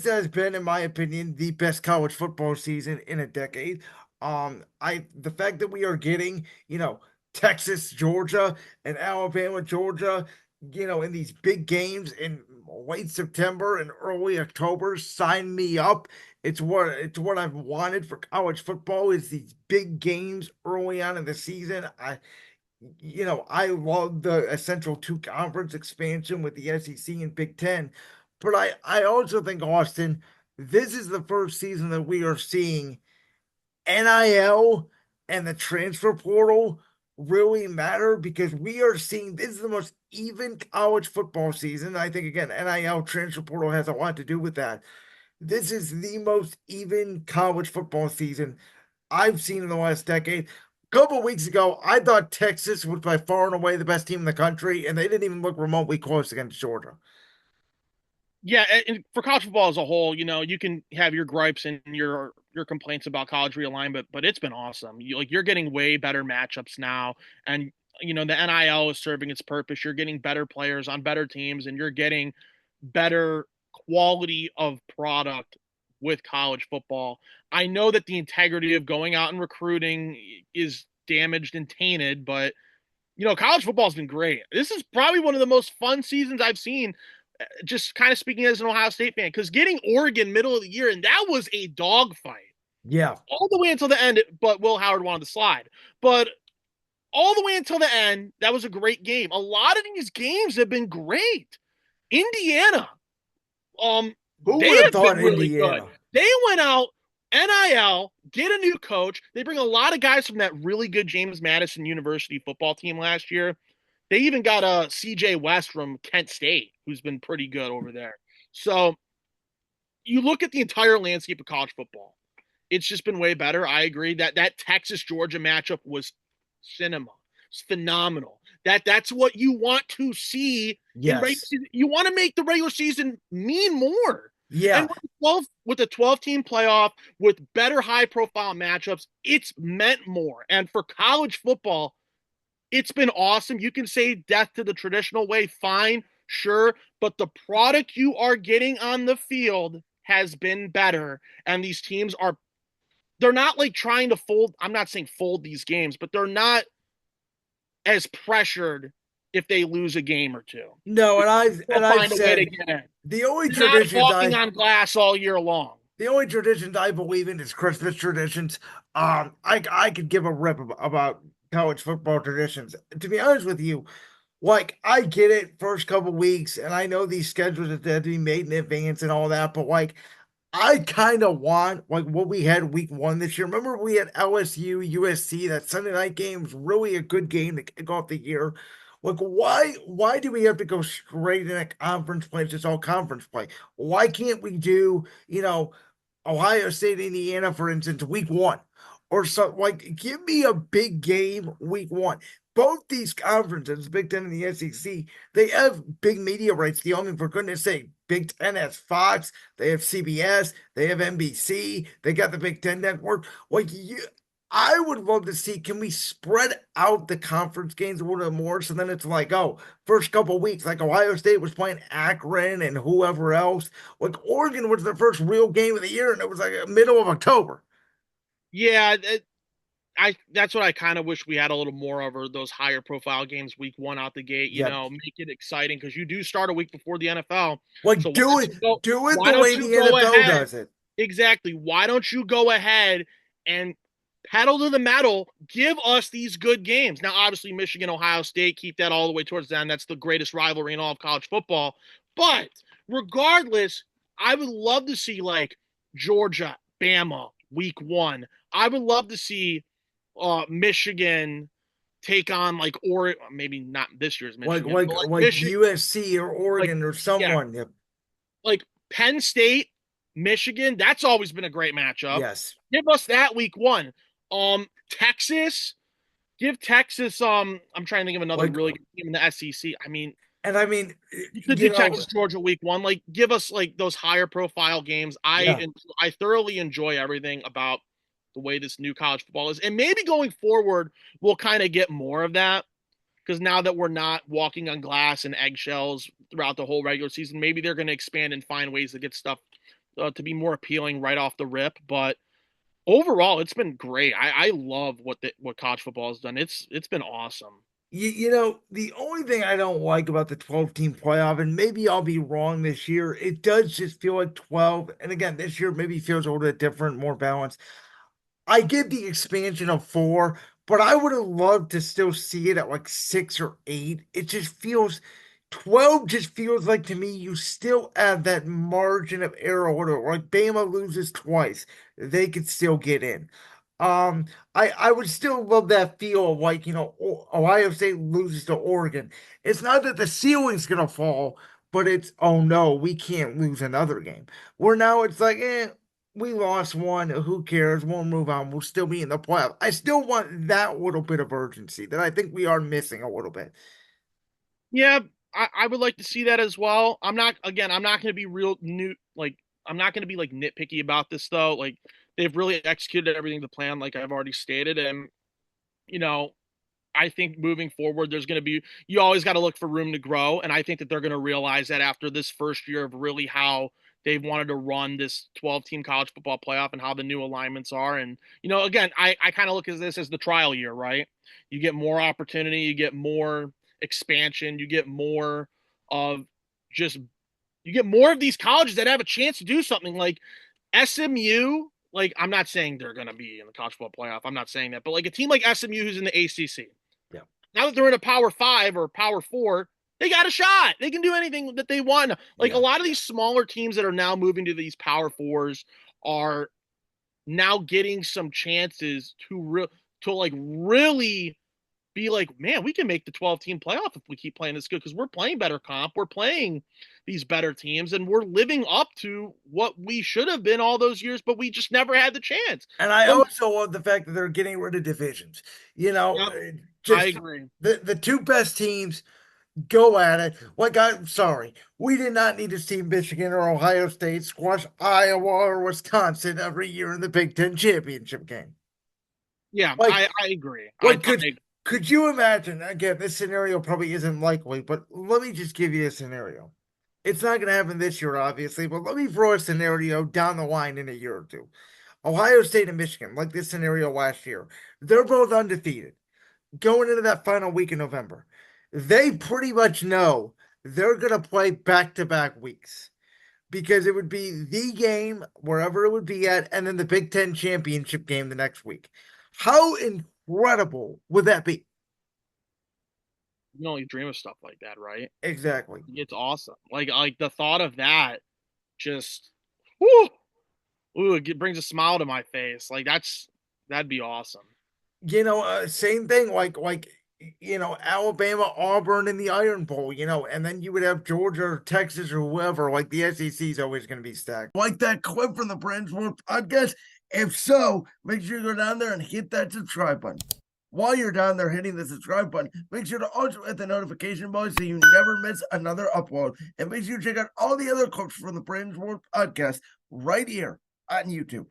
has been, in my opinion, the best college football season in a decade. The fact that we are getting, Texas, Georgia, and Alabama, Georgia, in these big games in late September and early October, sign me up. It's what I've wanted for college football is these big games early on in the season. I love the essential two conference expansion with the SEC and Big Ten, but I also think, Austin, this is the first season that we are seeing NIL and the transfer portal really matter because we are seeing this is the most even college football season. I think, again, NIL transfer portal has a lot to do with that. This is the most even college football season I've seen in the last decade. A couple of weeks ago, I thought Texas was by far and away the best team in the country, and they didn't even look remotely close against Georgia. Yeah, and for college football as a whole, you can have your gripes and your complaints about college realignment, but it's been awesome. You're getting way better matchups now, and the NIL is serving its purpose. You're getting better players on better teams, and you're getting better quality of product with college football. I know that the integrity of going out and recruiting is damaged and tainted, but college football's been great. This is probably one of the most fun seasons I've seen, just kind of speaking as an Ohio State fan, because getting Oregon middle of the year, and that was a dogfight Yeah. all the way until the end, but Will Howard wanted to slide. But all the way until the end, that was a great game. A lot of these games have been great. Indiana, Who they would have have thought been really good. Indiana? They went out, NIL, get a new coach. They bring a lot of guys from that really good James Madison University football team last year. They even got a CJ West from Kent State, who's been pretty good over there. So you look at the entire landscape of college football. It's just been way better. I agree that Texas Georgia matchup was cinema. It's phenomenal. That's what you want to see in regular Yes. season. You want to make the regular season mean more. And Yeah. with a 12 team playoff with better high profile matchups, it's meant more. And for college football, it's been awesome. You can say death to the traditional way, fine, sure, but the product you are getting on the field has been better. And these teams they're not like trying to fold. I'm not saying fold these games, but they're not as pressured if they lose a game or two. No, and I've They'll and I've find a way to said get in. the only They're not traditions walking I on glass all year long. the only traditions I believe in is Christmas traditions. I could give a rip about college football traditions. To be honest with you, like I get it first couple weeks, and I know these schedules that have to be made in advance and all that, but like I kind of want like what we had week one this year. Remember we had LSU, USC, that Sunday night game was really a good game to kick off the year. Like why do we have to go straight in a conference play? It's just all conference play. Why can't we do, Ohio State, Indiana, for instance, week one? Or so like give me a big game week one. Both these conferences, Big Ten and the SEC, they have big media rights. The only, for goodness sake, Big Ten has Fox, they have CBS, they have NBC, they got the Big Ten network. I would love to see, can we spread out the conference games a little bit more? So then it's like, oh, first couple of weeks, like Ohio State was playing Akron and whoever else. Like Oregon was their first real game of the year, and it was like middle of October. Yeah, I that's what I kind of wish we had a little more of those higher profile games week one out the gate, Yep. make it exciting because you do start a week before the NFL. So Like do it why the don't way you the go NFL ahead? does it. Exactly. Why don't you go ahead and pedal to the metal, give us these good games. Now, obviously, Michigan, Ohio State, keep that all the way towards the end. That's the greatest rivalry in all of college football. But regardless, I would love to see like Georgia, Bama, week one. I would love to see Michigan take on like or maybe not this year's Like Michigan, like but like like Michigan, USC or like Oregon or yeah, someone. Yep. like Penn State, Michigan. That's always been a great matchup. Yes. Give us that week one. Texas, give Texas. I'm trying to think of another Like really good team in the SEC. I mean, and I mean, you could you do know, Texas, Georgia week one. Like, give us like those higher profile games. yeah. I thoroughly enjoy everything about the way this new college football is, and maybe going forward, we'll kind of get more of that because now that we're not walking on glass and eggshells throughout the whole regular season, maybe they're going to expand and find ways to get stuff to be more appealing right off the rip. But overall, it's been great. I love what college football has done. It's been awesome. The only thing I don't like about the 12-team playoff, and maybe I'll be wrong this year, it does just feel like 12. And again, this year maybe feels a little bit different, more balanced. I get the expansion of four, but I would have loved to still see it at like 6 or 8. It just feels 12 just feels like to me you still have that margin of error. Whatever, like Bama loses twice, they could still get in. Um, I would still love that feel of like, Ohio State loses to Oregon. It's not that the ceiling's gonna fall, but it's oh no, we can't lose another game. Where now it's like, we lost one. Who cares? We'll move on. We'll still be in the playoff. I still want that little bit of urgency that I think we are missing a little bit. Yeah, I would like to see that as well. I'm not going to be real new. Like, I'm not going to be like nitpicky about this though. Like, they've really executed everything to plan, like I've already stated. And, you know, I think moving forward, you always got to look for room to grow. And I think that they're going to realize that after this first year of really how they've wanted to run this 12-team college football playoff and how the new alignments are. And, again, I kind of look at this as the trial year, right? You get more opportunity, you get more expansion, you get more of just, you get more of these colleges that have a chance to do something like SMU. Like, I'm not saying they're going to be in the college football playoff. I'm not saying that. But like a team like SMU who's in the ACC, Yeah. now that they're in a Power Five or Power Four, they got a shot. They can do anything that they want. Like a Yeah. lot of these smaller teams that are now moving to these Power Fours are now getting some chances to like really be like, man, we can make the 12-team playoff if we keep playing this good because we're playing better comp, we're playing these better teams, and we're living up to what we should have been all those years, but we just never had the chance. And I So, also love the fact that they're getting rid of divisions. yep, I Just agree. the two best teams go at it. Like, I'm sorry, we did not need to see Michigan or Ohio State squash Iowa or Wisconsin every year in the Big Ten championship game. Yeah, Like, I agree. like could you imagine? Again, this scenario probably isn't likely, but let me just give you a scenario. It's not going to happen this year, obviously, but let me throw a scenario down the line in a year or two. Ohio State and Michigan, like this scenario last year, they're both undefeated going into that final week in November. They pretty much know they're going to play back to back weeks because it would be the game wherever it would be at, and then the Big Ten championship game the next week. How incredible would that be? You can only dream of stuff like that, right? Exactly. It's awesome. Like the thought of that just, whoo, ooh, it brings a smile to my face. Like that'd be awesome. Same thing like Alabama, Auburn in the Iron Bowl, and then you would have Georgia or Texas or whoever. Like the SEC is always going to be stacked. Like that clip from the Bridgeport podcast. If so, make sure you go down there and hit that subscribe button. While you're down there hitting the subscribe button, make sure to also hit the notification bell so you never miss another upload. And make sure you check out all the other clips from the Bridgeport podcast right here on YouTube.